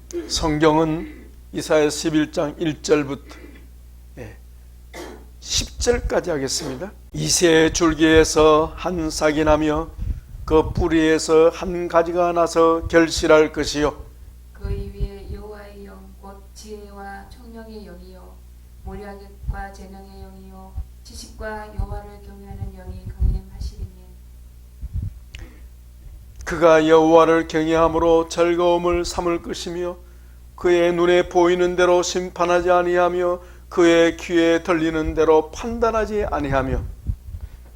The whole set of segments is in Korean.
성경은 이사야서 11장 1절부터 10절까지 하겠습니다. 이새의 줄기에서 한 싹이 나며 그 뿌리에서 한 가지가 나서 결실할 것이요 그 위에 여호와의 영 곧 지혜와 총명의 영이요 모략과 재능의 영이요 지식과 여호와를 경외하는 영이 강림하시리니 그가 여호와를 경외함으로 즐거움을 삼을 것이며 그의 눈에 보이는 대로 심판하지 아니하며 그의 귀에 들리는 대로 판단하지 아니하며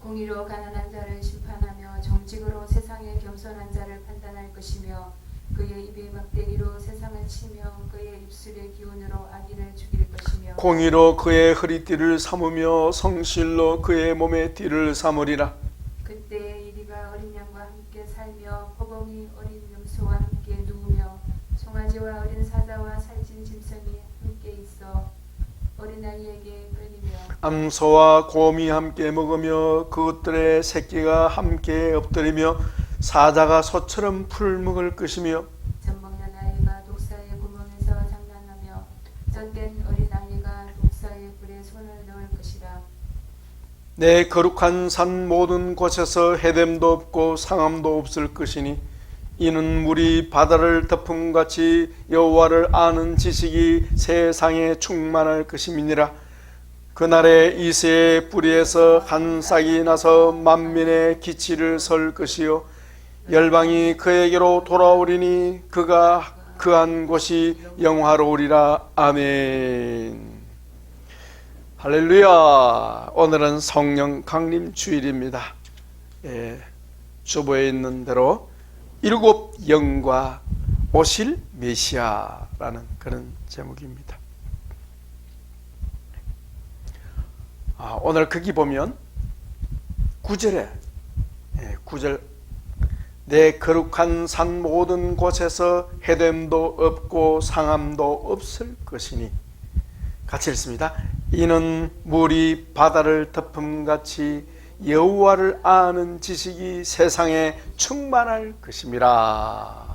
공의로 가난한 자를 심판하며 정직으로 세상의 겸손한 자를 판단할 것이며 그의 입에 막대기로 세상을 치며 그의 입술의 기운으로 악인을 죽일 것이며 공의로 그의 허리띠를 삼으며 성실로 그의 몸의 띠를 삼으리라. 그때 이리가 어린 양과 함께 살며 포봉이 어린 염소와 함께 누우며 송아지와 어린 사자와 살찐 짐승이 함께 있어 어린아이에게 끌리며 암소와 곰이 함께 먹으며 그것들의 새끼가 함께 엎드리며 사자가 소처럼 풀을 먹을 것이며 젖먹는 아이가 독사의 구멍에서 장난하며 젖된 어린아이가 독사의 굴에 손을 넣을 것이라. 내 거룩한 산 모든 곳에서 해됨도 없고 상함도 없을 것이니 이는 물이 바다를 덮음같이 여호와를 아는 지식이 세상에 충만할 것임이니라. 그날에 이새의 뿌리에서 한 싹이 나서 만민의 기치를 설 것이요 열방이 그에게로 돌아오리니 그가 그한 곳이 영화로우리라. 아멘. 할렐루야. 오늘은 성령 강림 주일입니다. 주보에 있는 대로 일곱 영과 오실 메시아라는 그런 제목입니다. 오늘 거기 보면 9절에 9절 내 거룩한 산 모든 곳에서 해됨도 없고 상함도 없을 것이니 같이 읽습니다. 이는 물이 바다를 덮음같이 여호와를 아는 지식이 세상에 충만할 것임이라.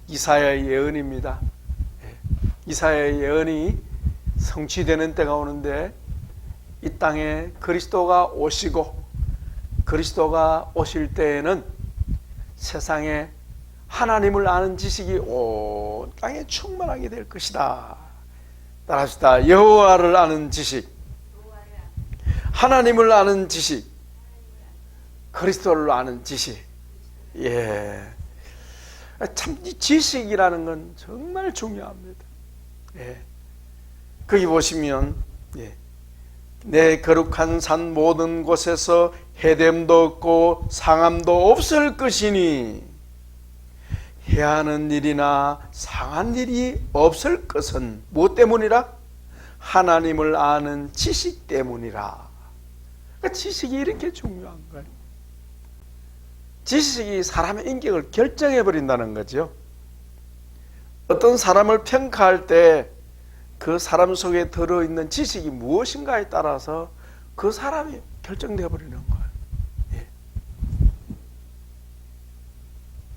이사야의 예언입니다. 이사야의 예언이 성취되는 때가 오는데 이 땅에 그리스도가 오시고 그리스도가 오실 때에는 세상에 하나님을 아는 지식이 온 땅에 충만하게 될 것이다. 따라합시다. 여호와를 아는 지식, 하나님을 아는 지식, 그리스도를 아는 지식. 참 이 지식이라는 건 정말 중요합니다. 거기 보시면 내 거룩한 산 모든 곳에서 해됨도 없고 상함도 없을 것이니 해하는 일이나 상한 일이 없을 것은 무엇 때문이라? 하나님을 아는 지식 때문이라. 그러니까 지식이 이렇게 중요한 거예요. 지식이 사람의 인격을 결정해 버린다는 거죠. 어떤 사람을 평가할 때 그 사람 속에 들어있는 지식이 무엇인가에 따라서 그 사람이 결정되어 버리는 거예요.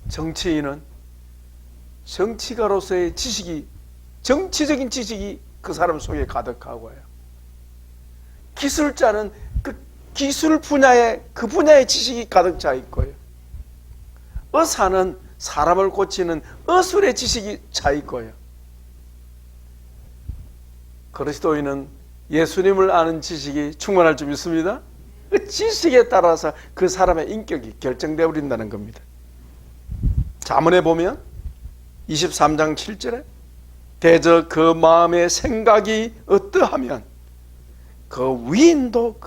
정치인은 정치가로서의 지식이, 정치적인 지식이 그 사람 속에 가득하고요. 기술자는 그 기술 분야에 그 분야의 지식이 가득 차 있고요. 의사는 사람을 고치는 의술의 지식이 차 있고요. 그리스도인은 예수님을 아는 지식이 충만할 줄 믿습니다. 그 지식에 따라서 그 사람의 인격이 결정되어 버린다는 겁니다. 잠언에 보면 23장 7절에 대저 그 마음의 생각이 어떠하면 그 위인도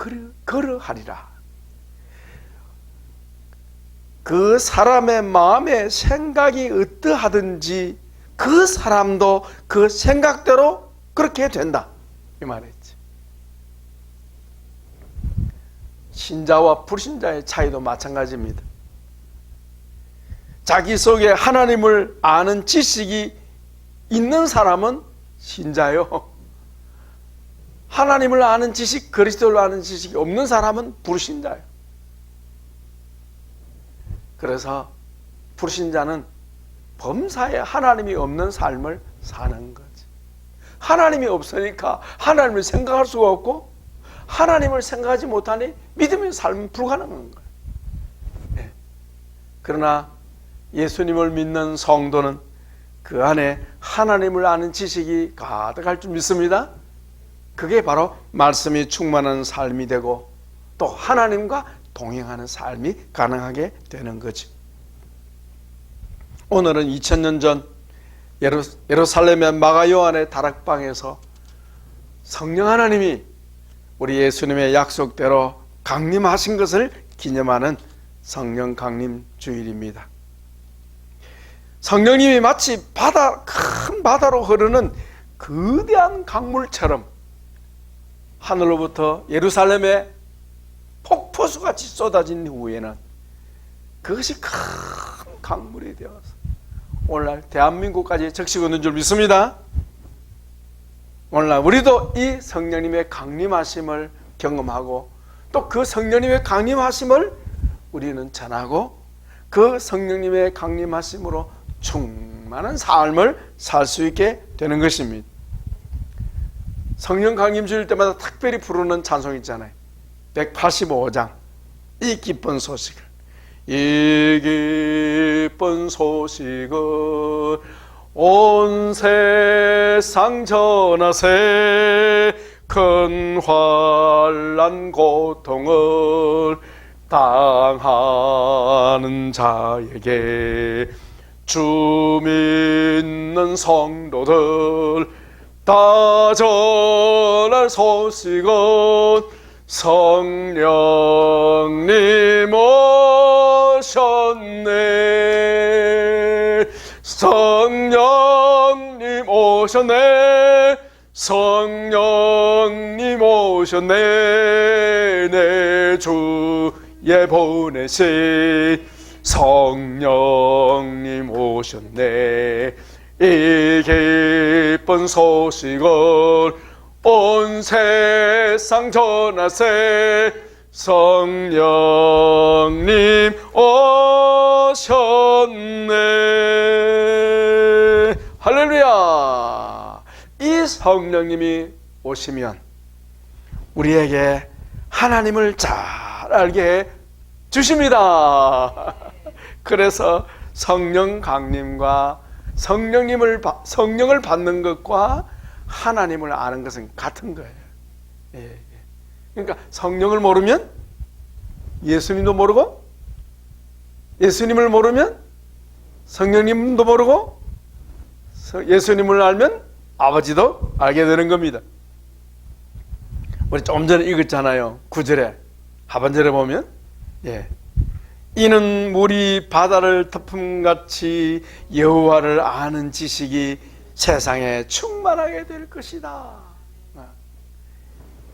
그러하리라. 그 사람의 마음의 생각이 어떠하든지 그 사람도 그 생각대로 그렇게 된다 이 말이지. 신자와 불신자의 차이도 마찬가지입니다. 자기 속에 하나님을 아는 지식이 있는 사람은 신자요, 하나님을 아는 지식, 그리스도를 아는 지식이 없는 사람은 불신자예요. 그래서 불신자는 범사에 하나님이 없는 삶을 사는 거지. 하나님이 없으니까 하나님을 생각할 수가 없고, 하나님을 생각하지 못하니 믿음의 삶은 불가능한 거예요. 네. 그러나 예수님을 믿는 성도는 그 안에 하나님을 아는 지식이 가득할 줄 믿습니다. 그게 바로 말씀이 충만한 삶이 되고 또 하나님과 동행하는 삶이 가능하게 되는 거죠. 오늘은 2000년 전 예루살렘의 마가 요한의 다락방에서 성령 하나님이 우리 예수님의 약속대로 강림하신 것을 기념하는 성령 강림 주일입니다. 성령님이 마치 큰 바다로 흐르는 거대한 강물처럼 하늘로부터 예루살렘에 폭포수같이 쏟아진 후에는 그것이 큰 강물이 되어서 오늘날 대한민국까지 적시고 있는 줄 믿습니다. 오늘날 우리도 이 성령님의 강림하심을 경험하고 또 그 성령님의 강림하심을 우리는 전하고 그 성령님의 강림하심으로 충만한 삶을 살 수 있게 되는 것입니다. 성령 강림 주일 때마다 특별히 부르는 찬송 있잖아요. 185장 이 기쁜 소식을, 이 기쁜 소식을 온 세상 전하세, 큰 환난 고통을 당하는 자에게 주 믿는 성도들 다 전할 소식은 성령님 오셨네, 성령님 오셨네, 성령님 오셨네, 내 주에 보내신 성령님 오셨네. 이 기쁜 소식을 온 세상 전하세, 성령님 오셨네. 할렐루야. 이 성령님이 오시면 우리에게 하나님을 잘 알게 해 주십니다. 그래서 성령 강림과 성령을 받는 것과 하나님을 아는 것은 같은 거예요. 그러니까 성령을 모르면 예수님도 모르고, 예수님을 모르면 성령님도 모르고, 예수님을 알면 아버지도 알게 되는 겁니다. 우리 조금 전에 읽었잖아요. 9절에 하반절에 보면 이는 물이 바다를 덮음같이 여호와를 아는 지식이 세상에 충만하게 될 것이다.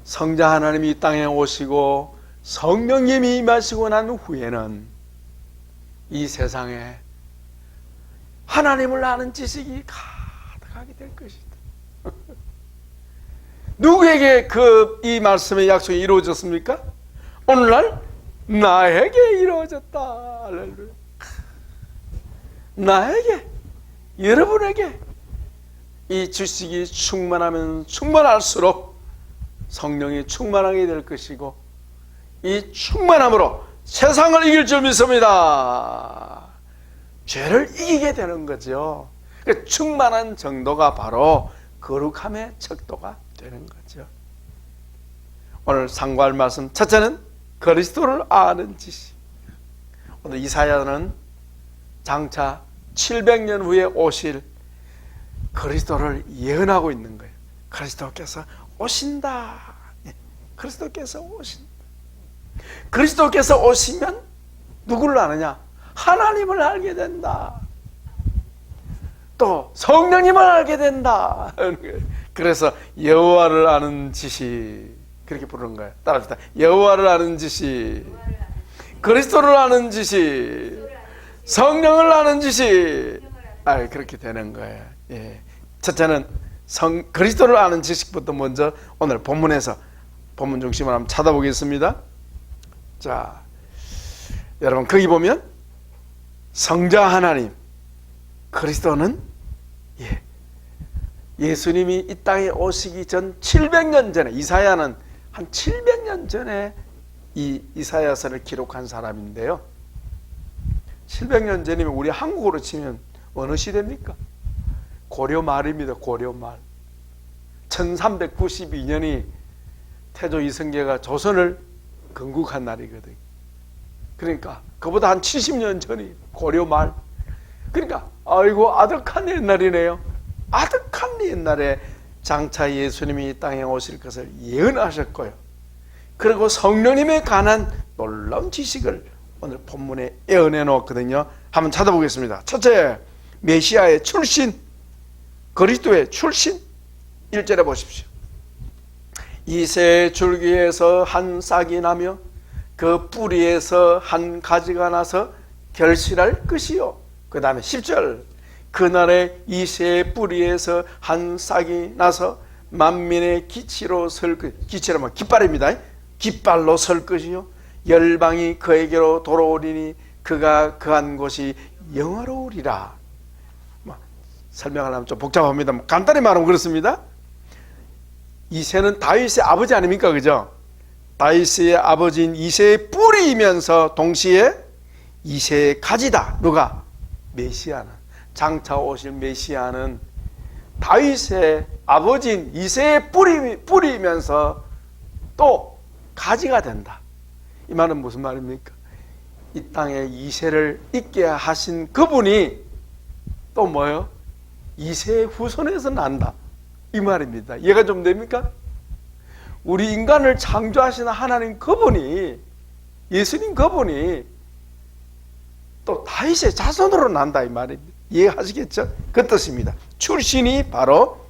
성자 하나님이 이 땅에 오시고 성령님이 임하시고 난 후에는 이 세상에 하나님을 아는 지식이 가득하게 될 것이다. 누구에게 이 말씀의 약속이 이루어졌습니까? 오늘날 나에게 이루어졌다. 할렐루야. 나에게, 여러분에게 이 지식이 충만하면 충만할수록 성령이 충만하게 될 것이고, 이 충만함으로 세상을 이길 줄 믿습니다. 죄를 이기게 되는 거죠. 그 충만한 정도가 바로 거룩함의 척도가 되는 거죠. 오늘 상고할 말씀 첫째는 그리스도를 아는 지식. 오늘 이사야는 장차 700년 후에 오실 그리스도를 예언하고 있는 거예요. 그리스도께서 오신다. 그리스도께서 오신다. 그리스도께서 오시면 누구를 아느냐? 하나님을 알게 된다. 또 성령님을 알게 된다. 그래서 여호와를 아는 지식, 그렇게 부르는 거예요. 따라합시다. 여호와를 아는 지식, 그리스도를 아는 지식, 성령을 아는 지식. 그렇게 되는 거예요. 첫째는 그리스도를 아는 지식부터 먼저 오늘 본문에서 본문 중심으로 한번 찾아보겠습니다. 자, 여러분 거기 보면 성자 하나님, 그리스도는 예수님이 이 땅에 오시기 전 700년 전에, 이사야는 한 700년 전에 이 이사야서를 기록한 사람인데요. 700년 전이면 우리 한국으로 치면 어느 시대입니까? 고려 말입니다. 고려 말. 1392년이 태조 이성계가 조선을 건국한 날이거든요. 그러니까 그보다 한 70년 전이 고려 말. 그러니까 아이고 아득한 옛날이네요. 아득한 옛날에 장차 예수님이 이 땅에 오실 것을 예언하셨고요. 그리고 성령님에 관한 놀라운 지식을 오늘 본문에 예언해 놓았거든요. 한번 찾아보겠습니다. 첫째, 메시아의 출신, 그리스도의 출신. 1절에 보십시오. 이새 줄기에서 한 싹이 나며 그 뿌리에서 한 가지가 나서 결실할 것이요. 그 다음에 10절, 그날에 이새의 뿌리에서 한 싹이 나서 만민의 기치로 설 것, 기치라면 깃발입니다. 깃발로 설 것이요. 열방이 그에게로 돌아오리니 그가 거한 곳이 영화로우리라. 설명하려면 좀 복잡합니다. 간단히 말하면 그렇습니다. 이새는 다윗의 아버지 아닙니까? 그죠? 다윗의 아버지인 이새의 뿌리이면서 동시에 이새의 가지다. 누가? 메시아는, 장차 오실 메시아는 다윗의 아버지인 이새의 뿌리이면서 또 가지가 된다. 이 말은 무슨 말입니까? 이 땅에 이새를 있게 하신 그분이 또 뭐예요? 이새의 후손에서 난다. 이 말입니다. 이해가 좀 됩니까? 우리 인간을 창조하시는 하나님 그분이, 예수님 그분이 또 다윗의 자손으로 난다 이 말입니다. 이해하시겠죠? 그 뜻입니다. 출신이 바로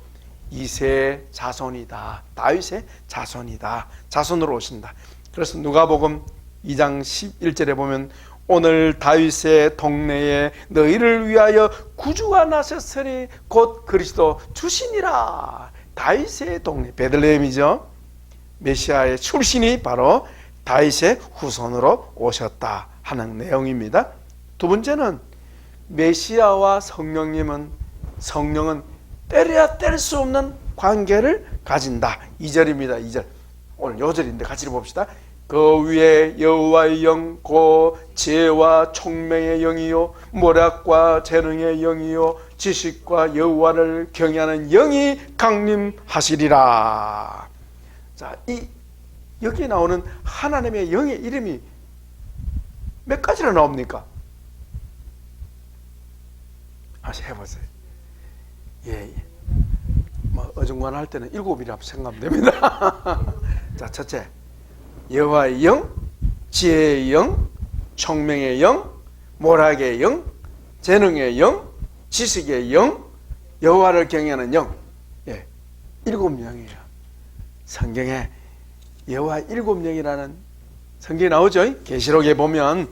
이새의 자손이다. 다윗의 자손이다. 자손으로 오신다. 그래서 누가복음 2장 11절에 보면 오늘 다윗의 동네에 너희를 위하여 구주가 나셨으니 곧 그리스도 주시니라. 다윗의 동네, 베들레헴이죠. 메시아의 출신이 바로 다윗의 후손으로 오셨다 하는 내용입니다. 두 번째는 메시아와 성령은 때려야 뗄 수 없는 관계를 가진다. 2절입니다. 2절. 오늘 요절인데 같이 봅시다. 그 위에 여호와의 영, 곧 지혜와 총명의 영이요 모략과 재능의 영이요 지식과 여호와를 경외하는 영이 강림하시리라. 자, 여기 나오는 하나님의 영의 이름이 몇 가지나 나옵니까? 다시 해보세요. 예. 어중간할 때는 7이라고 생각하면 됩니다. 자, 첫째, 여호와의 영, 지혜의 영, 총명의 영, 모략의 영, 재능의 영, 지식의 영, 여호와를 경외하는 영. 7영이에요. 성경에 여호와 7영이라는 성경에 나오죠? 계시록에 보면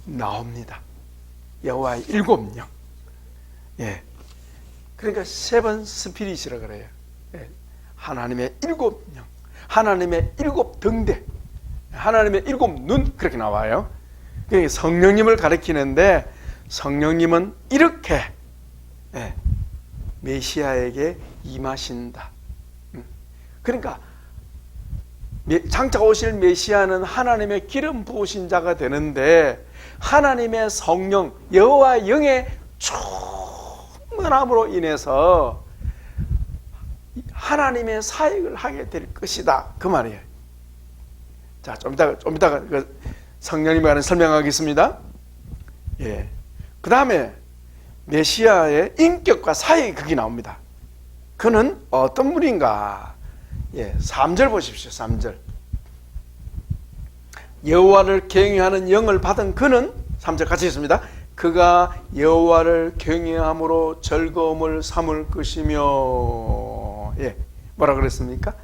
나옵니다. 여호와의 7영. 그러니까 세븐 스피릿이라 그래요. 하나님의 7영, 하나님의 7등대, 하나님의 7눈, 그렇게 나와요. 그러니까 성령님을 가리키는데 성령님은 이렇게 메시아에게 임하신다. 그러니까 장차 오실 메시아는 하나님의 기름 부으신 자가 되는데 하나님의 성령, 여호와의 영의 충만함으로 인해서 하나님의 사역을 하게 될 것이다. 그 말이에요. 자, 좀 이따가 성령님에 관한 설명하겠습니다. 그 다음에 메시아의 인격과 사역이 거기 나옵니다. 그는 어떤 분인가? 3절 보십시오. 3절. 여호와를 경외하는 영을 받은 그는 3절 같이 읽습니다. 그가 여호와를 경외함으로 즐거움을 삼을 것이며. 뭐라 그랬습니까?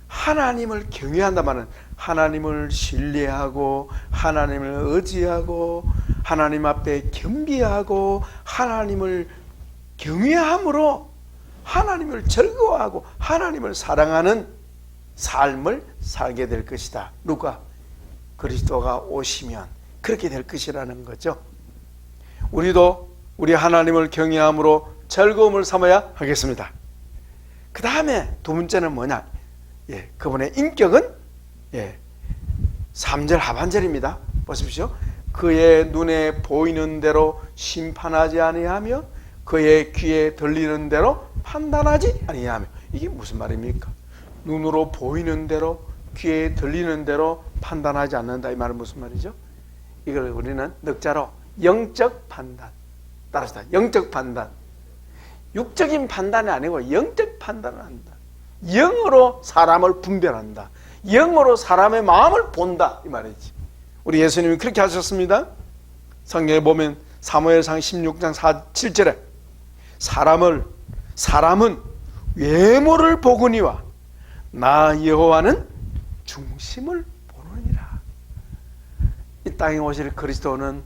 하나님을 경외한다마는 하나님을 신뢰하고 하나님을 의지하고 하나님 앞에 겸비하고 하나님을 경외함으로 하나님을 즐거워하고 하나님을 사랑하는 삶을 살게 될 것이다. 누가? 그리스도가 오시면 그렇게 될 것이라는 거죠. 우리도 우리 하나님을 경외함으로 즐거움을 삼아야 하겠습니다. 그 다음에 두 번째는 뭐냐? 그분의 인격은 3절 하반절입니다. 보십시오. 그의 눈에 보이는 대로 심판하지 아니하며 그의 귀에 들리는 대로 판단하지 아니하며. 이게 무슨 말입니까? 눈으로 보이는 대로 귀에 들리는 대로 판단하지 않는다. 이 말은 무슨 말이죠? 이걸 우리는 넉자로 영적 판단, 따라서 영적 판단, 육적인 판단이 아니고 영적 판단을 한다. 영으로 사람을 분별한다. 영으로 사람의 마음을 본다. 이 말이지. 우리 예수님이 그렇게 하셨습니다. 성경에 보면 사무엘상 16장 7절에 사람은 외모를 보거니와 나 여호와는 중심을 보느니라. 이 땅에 오실 그리스도는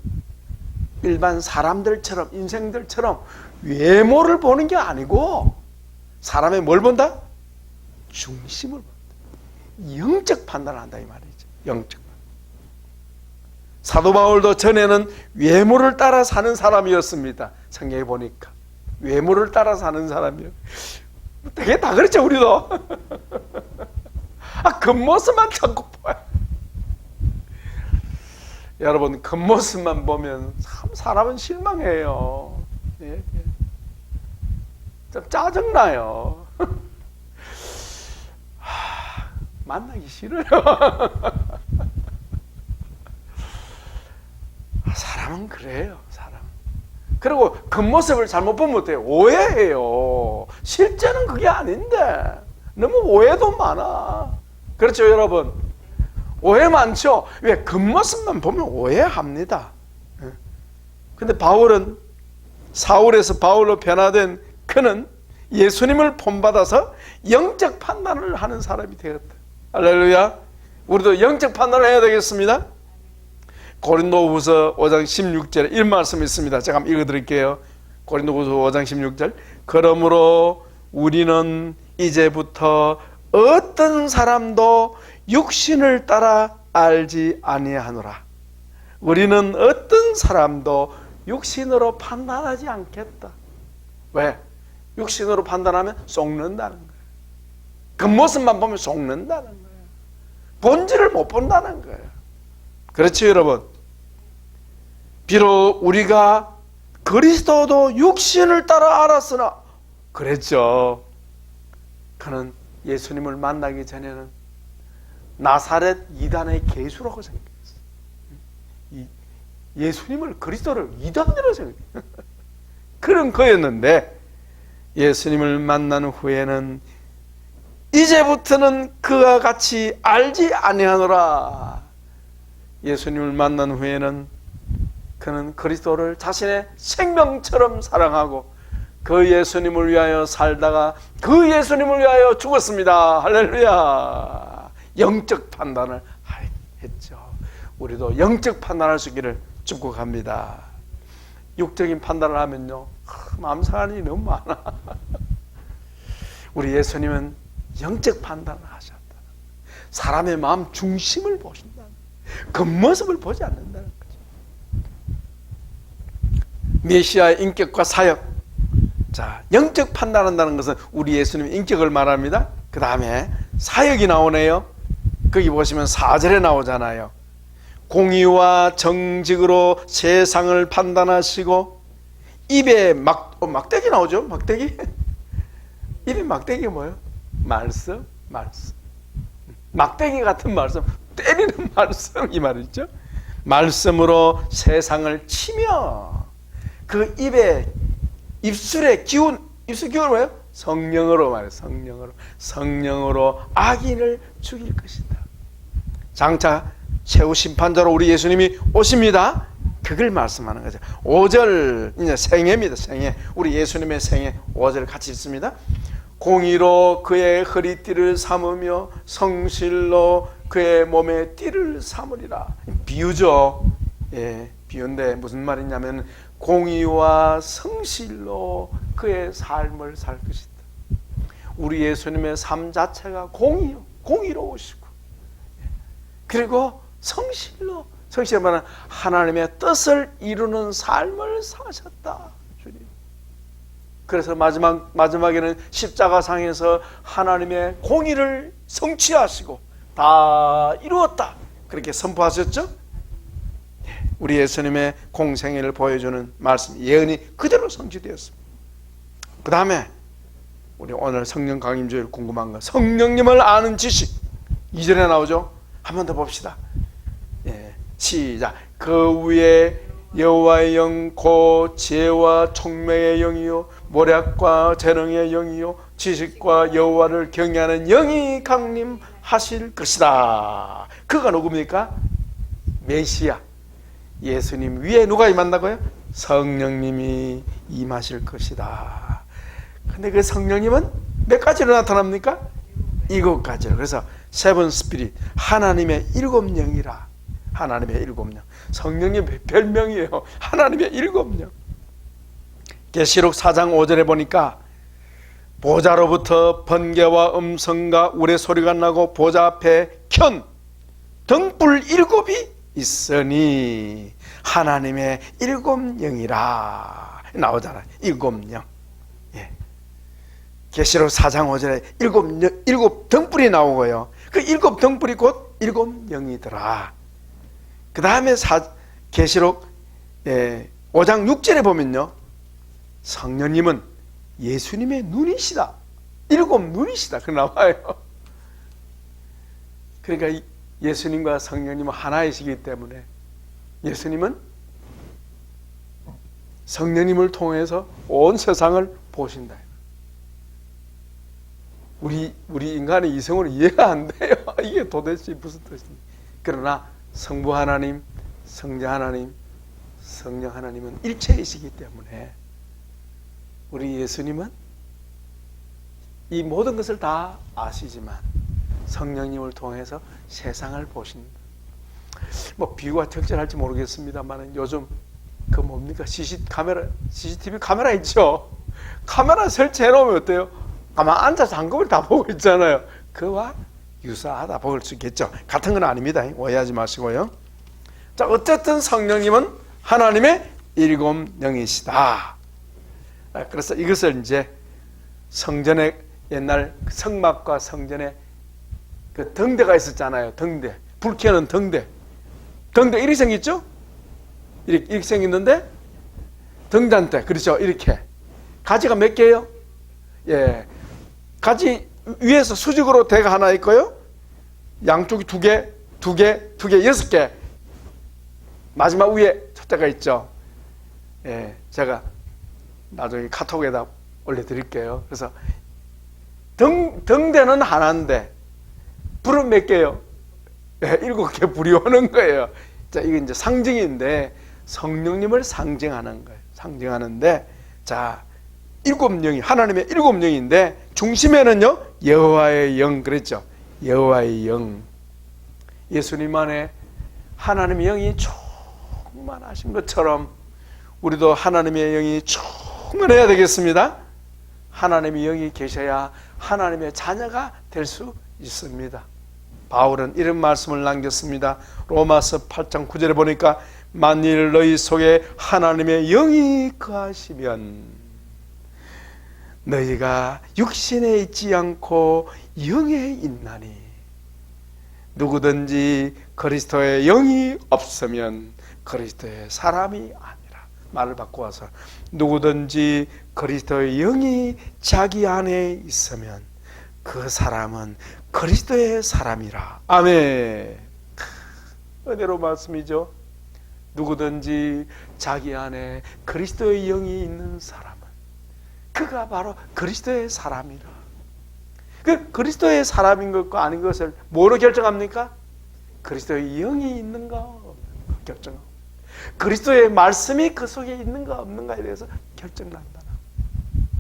일반 사람들처럼, 인생들처럼 외모를 보는 게 아니고 사람의 뭘 본다? 중심을 본다. 영적 판단을 한다 이 말이죠. 영적 판단. 사도 바울도 전에는 외모를 따라 사는 사람이었습니다. 성경에 보니까 외모를 따라 사는 사람이요. 되게 다 그렇죠 우리도. 겉모습만 자꾸 봐요. 여러분 겉모습만 보면 참 사람은 실망해요. 좀 짜증나요. 만나기 싫어요. 사람은 그래요. 사람. 그리고 겉모습을 잘못 보면 어때요? 오해해요. 실제는 그게 아닌데 너무 오해도 많아. 그렇죠 여러분? 오해 많죠? 왜? 겉모습만 보면 오해합니다. 근데 바울은 사울에서 바울로 변화된 그는 예수님을 본받아서 영적 판단을 하는 사람이 되었다. 할렐루야. 우리도 영적 판단을 해야 되겠습니다. 고린도후서 5장 16절에 이 말씀이 있습니다. 제가 한번 읽어드릴게요. 고린도후서 5장 16절. 그러므로 우리는 이제부터 어떤 사람도 육신을 따라 알지 아니하노라. 우리는 어떤 사람도 육신으로 판단하지 않겠다. 왜? 육신으로 판단하면 속는다는 거예요. 겉모습만 보면 속는다는 거예요. 본질을 못 본다는 거예요. 그렇죠 여러분? 비록 우리가 그리스도도 육신을 따라 알았으나 그랬죠. 그는 예수님을 만나기 전에는 나사렛 이단의 개수라고 생각했어요. 예수님을 그리스도를 이단이라고 생각했어요. 그런 거였는데 예수님을 만난 후에는 이제부터는 그와 같이 알지 아니하노라. 예수님을 만난 후에는 그는 그리스도를 자신의 생명처럼 사랑하고 그 예수님을 위하여 살다가 그 예수님을 위하여 죽었습니다. 할렐루야. 영적 판단을 했죠. 우리도 영적 판단할 수 있기를 축복합니다. 육적인 판단을 하면요 마음 상하는 일이 너무 많아. 우리 예수님은 영적 판단을 하셨다. 사람의 마음 중심을 보신다. 겉모습을 보지 않는다는 거죠. 메시아의 인격과 사역. 자, 영적 판단한다는 것은 우리 예수님의 인격을 말합니다. 그 다음에 사역이 나오네요. 거기 보시면 4절에 나오잖아요. 공의와 정직으로 세상을 판단하시고 입에 막대기 나오죠. 막대기. 입에 막대기가 뭐예요? 말씀. 막대기 같은 말씀, 때리는 말씀 이 말이죠. 말씀으로 세상을 치며 그 입술의 기운 뭐예요? 성령으로 말해요. 성령으로 악인을 죽일 것이다. 장차 최후 심판자로 우리 예수님이 오십니다. 그걸 말씀하는 거죠. 5절 이제 생애입니다. 생애. 우리 예수님의 생애 5절 같이 읽습니다. 공의로 그의 허리띠를 삼으며 성실로 그의 몸에 띠를 삼으리라. 비유죠. 비유인데 무슨 말이냐면 공의와 성실로 그의 삶을 살 것이다. 우리 예수님의 삶 자체가 공의로우시고 그리고 성실로 말하는 하나님의 뜻을 이루는 삶을 사셨다. 그래서 마지막에는 십자가상에서 하나님의 공의를 성취하시고 다 이루었다 그렇게 선포하셨죠. 우리 예수님의 공생애를 보여주는 말씀, 예언이 그대로 성취되었습니다. 그 다음에 우리 오늘 성령 강림주일 궁금한 거, 성령님을 아는 지식 2절에 나오죠. 한 번 더 봅시다. 시작. 그 위에 여호와의 영 곧 지혜와 총명의 영이요 모략과 재능의 영이요 지식과 여호와를 경외하는 영이 강림하실 것이다. 그가 누굽니까? 메시아, 예수님 위에 누가 임한다고요? 성령님이 임하실 것이다. 근데 그 성령님은 몇 가지로 나타납니까? 7가지로. 그래서 세븐 스피릿, 하나님의 7영이라. 하나님의 7영. 성령님 별명이에요. 하나님의 7영. 계시록 4장 5절에 보니까 보좌로부터 번개와 음성과 우레소리가 나고 보좌 앞에 켠 등불 7이 있으니 하나님의 7영이라 나오잖아요. 7영. 계시록 4장 5절에 7 등불이 나오고요. 그 7 등불이 곧 7영이더라. 그 다음에 계시록 5장 6절에 보면요, 성령님은 예수님의 눈이시다. 7 눈이시다. 그 나와요. 그러니까 예수님과 성령님은 하나이시기 때문에 예수님은 성령님을 통해서 온 세상을 보신다. 우리 인간의 이성으로 이해가 안 돼요. 이게 도대체 무슨 뜻인지. 그러나 성부 하나님, 성자 하나님, 성령 하나님은 일체이시기 때문에 우리 예수님은 이 모든 것을 다 아시지만 성령님을 통해서 세상을 보신다. 뭐 비유가 적절할지 모르겠습니다만 요즘 그 뭡니까? CCTV 카메라 있죠? 카메라 설치해 놓으면 어때요? 가만 앉아서 한꺼번에 다 보고 있잖아요. 그와 유사하다 볼 수 있겠죠. 같은 건 아닙니다. 오해하지 마시고요. 자, 어쨌든 성령님은 하나님의 7영이시다. 그래서 이것을 이제 성전에 옛날 성막과 성전에 그 등대가 있었잖아요. 등대, 불 켜는 등대 이렇게 생겼죠? 이렇게 생겼는데 등잔대, 그렇죠? 이렇게 가지가 몇 개예요? 가지 위에서 수직으로 대가 하나 있고요. 양쪽이 2개, 6개. 마지막 위에 첫대가 있죠. 제가 나중에 카톡에다 올려드릴게요. 그래서 등대는 하나인데 불은 몇 개예요? 7개 불이 오는 거예요. 자, 이게 이제 상징인데 성령님을 상징하는 거예요. 상징하는데, 자, 7영이 하나님의 7영인데 중심에는요 여호와의 영, 그랬죠? 여호와의 영. 예수님 안에 하나님의 영이 충만하신 것처럼 우리도 하나님의 영이 충만해야 되겠습니다. 하나님의 영이 계셔야 하나님의 자녀가 될 수 있습니다. 바울은 이런 말씀을 남겼습니다. 로마서 8장 9절에 보니까 만일 너희 속에 하나님의 영이 거하시면 너희가 육신에 있지 않고 영에 있나니 누구든지 그리스도의 영이 없으면 그리스도의 사람이 아니라. 말을 바꿔서 누구든지 그리스도의 영이 자기 안에 있으면 그 사람은 그리스도의 사람이라. 아멘. 은혜로 말씀이죠. 누구든지 자기 안에 그리스도의 영이 있는 사람은 그가 바로 그리스도의 사람이라. 그 그리스도의 사람인 것과 아닌 것을 뭐로 결정합니까? 그리스도의 영이 있는가 결정하고 그리스도의 말씀이 그 속에 있는가 없는가에 대해서 결정난다.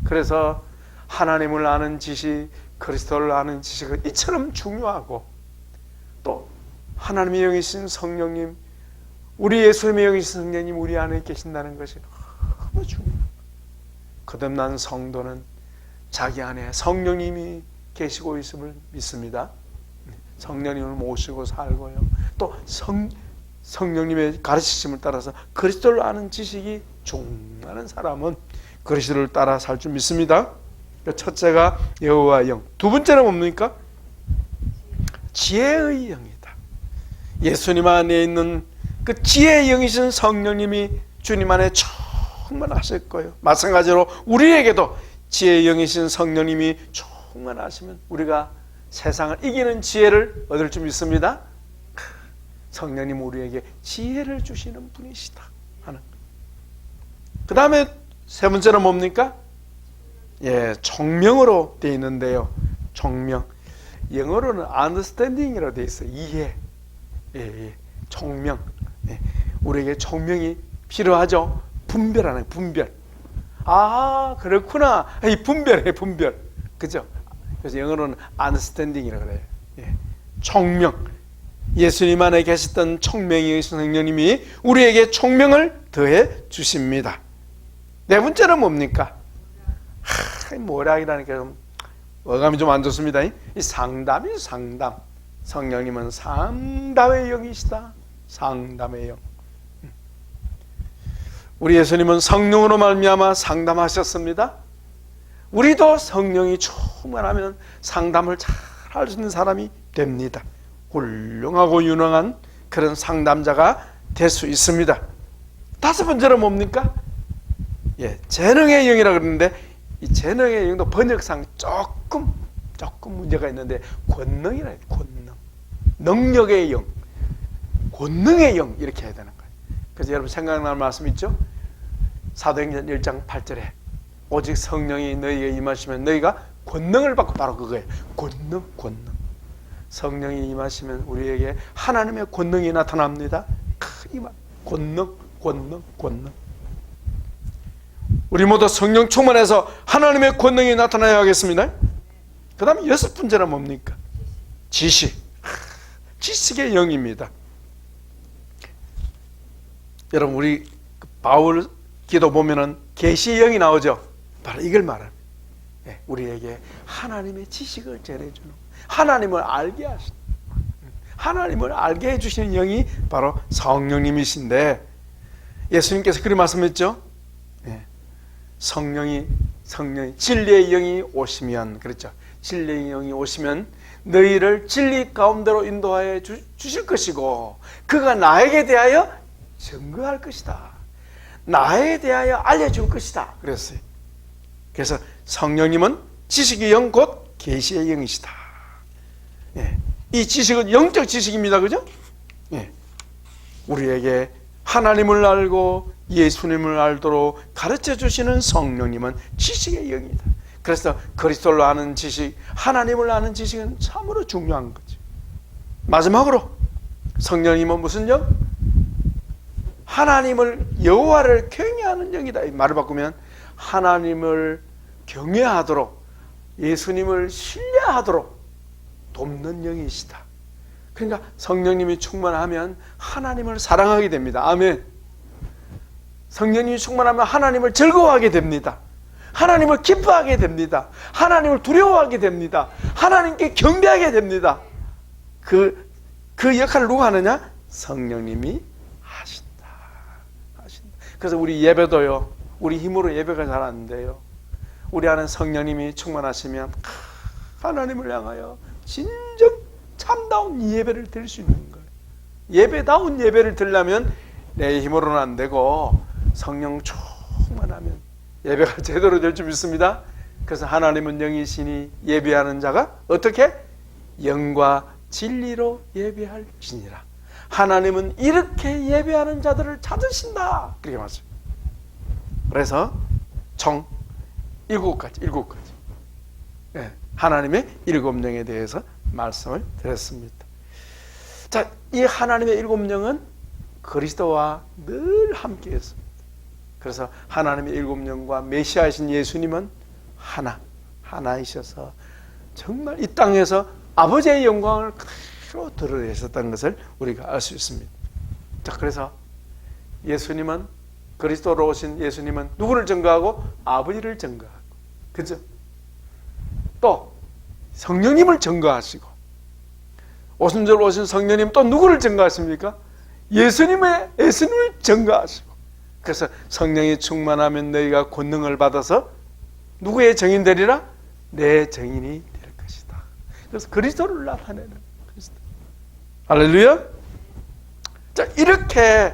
그래서 하나님을 아는 지식, 그리스도를 아는 지식은 이처럼 중요하고, 또 하나님의 영이신 성령님, 우리 예수님의 영이신 성령님 우리 안에 계신다는 것이 너무 중요해요. 거듭난 성도는 자기 안에 성령님이 계시고 있음을 믿습니다. 성령님을 모시고 살고요. 또 성령님의 가르치심을 따라서 그리스도를 아는 지식이 충만한 사람은 그리스도를 따라 살 줄 믿습니다. 첫째가 여호와의 영. 두 번째는 뭡니까? 지혜의 영이다. 예수님 안에 있는 그 지혜의 영이신 성령님이 주님 안에 충만하실 거예요. 마찬가지로 우리에게도 지혜의 영이신 성령님이 충만하시면 우리가 세상을 이기는 지혜를 얻을 줄 믿습니다. 성령님 우리에게 지혜를 주시는 분이시다 하는. 그 다음에 세 번째는 뭡니까? 총명으로 되어 있는데요. 총명. 영어로는 understanding이라고 되어 있어요. 이해. 총명. 우리에게 총명이 필요하죠. 분별하는 분별. 아, 그렇구나. 분별해, 분별. 그죠? 그래서 영어로는 understanding이라고 그래요. 총명. 예수님 안에 계셨던 총명의 성령님이 우리에게 총명을 더해 주십니다. 네 번째는 뭡니까? 모략이라니까 좀 어감이 좀 안 좋습니다. 이 상담이 상담. 성령님은 상담의 영이시다. 상담의 영. 우리 예수님은 성령으로 말미암아 상담하셨습니다. 우리도 성령이 충만하면 상담을 잘 할 수 있는 사람이 됩니다. 훌륭하고 유능한 그런 상담자가 될 수 있습니다. 다섯 번째는 뭡니까? 재능의 영이라고 그러는데 이 재능의 영도 번역상 조금 문제가 있는데 권능이라 해요. 권능. 능력의 영. 권능의 영 이렇게 해야 되는 거예요. 그래서 여러분 생각나는 말씀 있죠? 사도행전 1장 8절에 오직 성령이 너희에게 임하시면 너희가 권능을 받고, 바로 그거예요. 권능. 성령이 임하시면 우리에게 하나님의 권능이 나타납니다. 이 말. 권능. 우리 모두 성령 충만해서 하나님의 권능이 나타나야 하겠습니다. 그 다음에 여섯 번째는 뭡니까? 지식. 지식의 영입니다. 여러분 우리 바울 기도 보면은 계시의 영이 나오죠. 바로 이걸 말합니다. 우리에게 하나님의 지식을 전해주는, 하나님을 알게 하시는, 하나님을 알게 해주시는 영이 바로 성령님이신데, 예수님께서 그렇게 말씀했죠. 성령이 진리의 영이 오시면, 그렇죠. 진리의 영이 오시면 너희를 진리 가운데로 인도하여 주실 것이고 그가 나에게 대하여 증거할 것이다. 나에 대하여 알려줄 것이다. 그랬어요. 그래서 성령님은 지식의 영 곧 계시의 영이시다. 이 지식은 영적 지식입니다. 그죠? 우리에게 하나님을 알고 예수님을 알도록 가르쳐 주시는 성령님은 지식의 영이다. 그래서 그리스도를 아는 지식, 하나님을 아는 지식은 참으로 중요한 거죠. 마지막으로 성령님은 무슨 영? 하나님을, 여호와를 경외하는 영이다. 이 말을 바꾸면 하나님을 경외하도록, 예수님을 신뢰하도록 돕는 영이시다. 그러니까 성령님이 충만하면 하나님을 사랑하게 됩니다. 아멘. 성령님이 충만하면 하나님을 즐거워하게 됩니다. 하나님을 기뻐하게 됩니다. 하나님을 두려워하게 됩니다. 하나님께 경배하게 됩니다. 그 역할을 누가 하느냐? 성령님이 하신다. 그래서 우리 예배도요, 우리 힘으로 예배가 잘 안 돼요. 우리 안에 성령님이 충만하시면 하나님을 향하여 진정 참다운 예배를 드릴 수 있는 거예요. 예배다운 예배를 드리려면 내 힘으로는 안 되고 성령 충만하면 예배가 제대로 될 줄 믿습니다. 그래서 하나님은 영이시니 예배하는 자가 어떻게? 영과 진리로 예배할지니라. 하나님은 이렇게 예배하는 자들을 찾으신다. 그렇게 말씀합니다. 그래서 총 7가지. 하나님의 7영에 대해서 말씀을 드렸습니다. 자, 이 하나님의 7영은 그리스도와 늘 함께 했습니다. 그래서 하나님의 7영과 메시아이신 예수님은 하나이셔서 정말 이 땅에서 아버지의 영광을 그대로 드러내셨다는 것을 우리가 알 수 있습니다. 자, 그래서 예수님은, 그리스도로 오신 예수님은 누구를 증거하고? 아버지를 증거하고, 그죠? 또 성령님을 증거하시고, 오순절 오신 성령님 또 누구를 증거하십니까? 예수님을 증거하시고, 그래서 성령이 충만하면 너희가 권능을 받아서 누구의 증인 되리라? 내 증인이 될 것이다. 그래서 그리스도를 나타내는 그리스도. 할렐루야. 자, 이렇게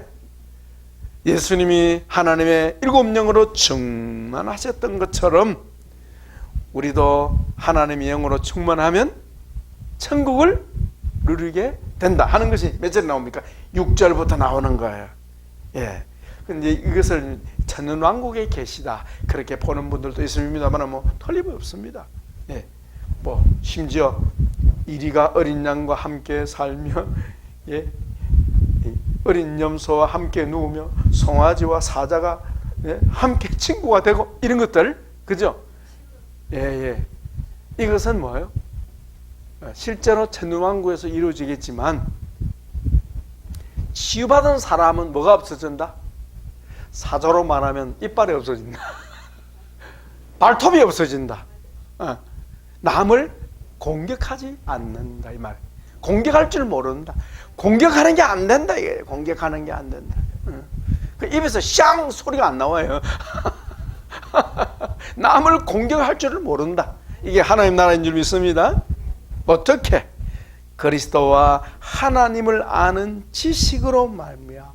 예수님이 하나님의 일곱 영으로 충만하셨던 것처럼 우리도 하나님의 영으로 충만하면 천국을 누리게 된다 하는 것이 몇 절 나옵니까? 6절부터 나오는 거예요. 예. 근데 이것을 천년왕국에 계시다 그렇게 보는 분들도 있습니다만 뭐 틀림없습니다. 예. 뭐 심지어 이리가 어린 양과 함께 살며, 예, 어린 염소와 함께 누우며 송아지와 사자가, 예, 함께 친구가 되고 이런 것들, 그죠? 예, 예. 이것은 뭐예요? 실제로 천년왕국에서 이루어지겠지만 치유받은 사람은 뭐가 없어진다? 사자로 말하면 이빨이 없어진다. 발톱이 없어진다. 남을 공격하지 않는다 이 말. 공격할 줄 모른다. 공격하는 게 안 된다 이게. 공격하는 게 안 된다. 그 입에서 샹 소리가 안 나와요. 남을 공격할 줄을 모른다. 이게 하나님 나라인 줄 믿습니다. 어떻게? 그리스도와 하나님을 아는 지식으로 말미암아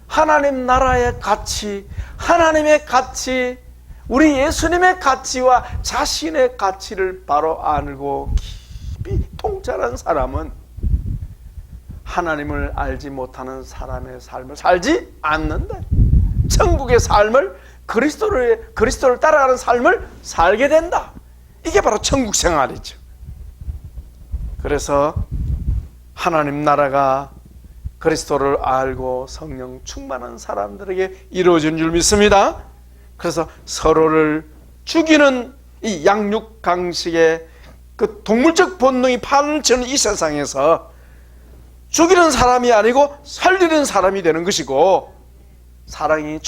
하나님 나라의 가치, 하나님의 가치, 우리 예수님의 가치와 자신의 가치를 바로 알고 깊이 통찰한 사람은 하나님을 알지 못하는 사람의 삶을 살지 않는다. 천국의 삶을, 그리스도를 따라가는 삶을 살게 된다. 이게 바로 천국 생활이죠. 그래서 하나님 나라가 그리스도를 알고 성령 충만한 사람들에게 이루어진 줄 믿습니다. 그래서 서로를 죽이는 이 양육강식의 그 동물적 본능이 판을 치는 이 세상에서 죽이는 사람이 아니고 살리는 사람이 되는 것이고, 사랑이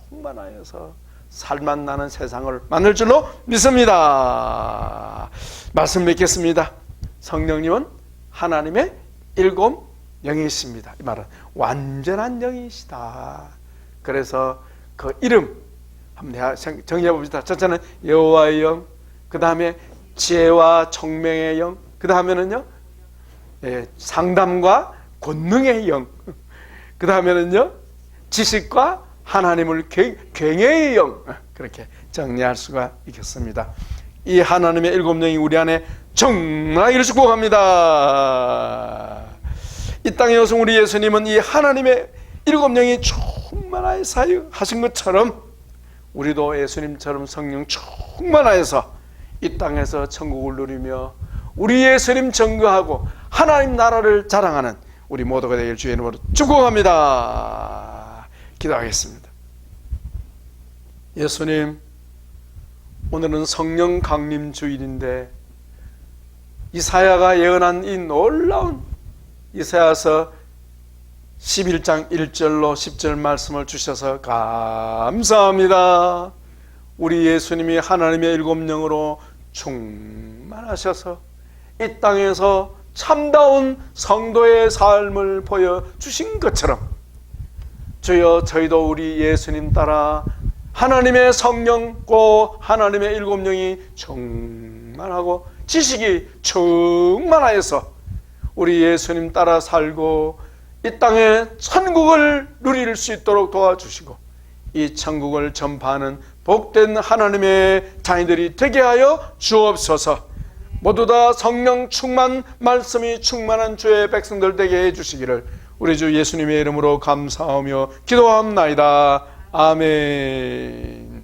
충만하여서 살만 나는 세상을 만들 줄로 믿습니다. 말씀 맺겠습니다. 성령님은 하나님의 일곱 영이십니다. 이 말은 완전한 영이시다. 그래서 그 이름 한번 정리해 봅시다. 첫째는 여호와의 영, 그 다음에 지혜와 총명의 영, 그 다음에는요, 예, 상담과 권능의 영, 그 다음에는요, 지식과 하나님을 경외의 영, 그렇게 정리할 수가 있겠습니다. 이 하나님의 일곱 영이 우리 안에 정말 축복합니다. 이 땅에 오신 우리 예수님은 이 하나님의 일곱 영이 충만하여 사역하신 것처럼 우리도 예수님처럼 성령 충만하여서 이 땅에서 천국을 누리며 우리 예수님 증거하고 하나님 나라를 자랑하는 우리 모두가 되길 주의 이름으로 축복합니다. 기도하겠습니다. 예수님, 오늘은 성령 강림 주일인데 이사야가 예언한 이 놀라운 이사야서 11장 1절로 10절 말씀을 주셔서 감사합니다. 우리 예수님이 하나님의 일곱 영으로 충만하셔서 이 땅에서 참다운 성도의 삶을 보여주신 것처럼 주여, 저희도 우리 예수님 따라 하나님의 성령과 하나님의 일곱 영이 충만하고 지식이 충만하여서 우리 예수님 따라 살고 이 땅에 천국을 누릴 수 있도록 도와주시고 이 천국을 전파하는 복된 하나님의 자녀들이 되게 하여 주옵소서. 모두 다 성령 충만, 말씀이 충만한 주의 백성들 되게 해주시기를 우리 주 예수님의 이름으로 감사하며 기도합나이다. 아멘.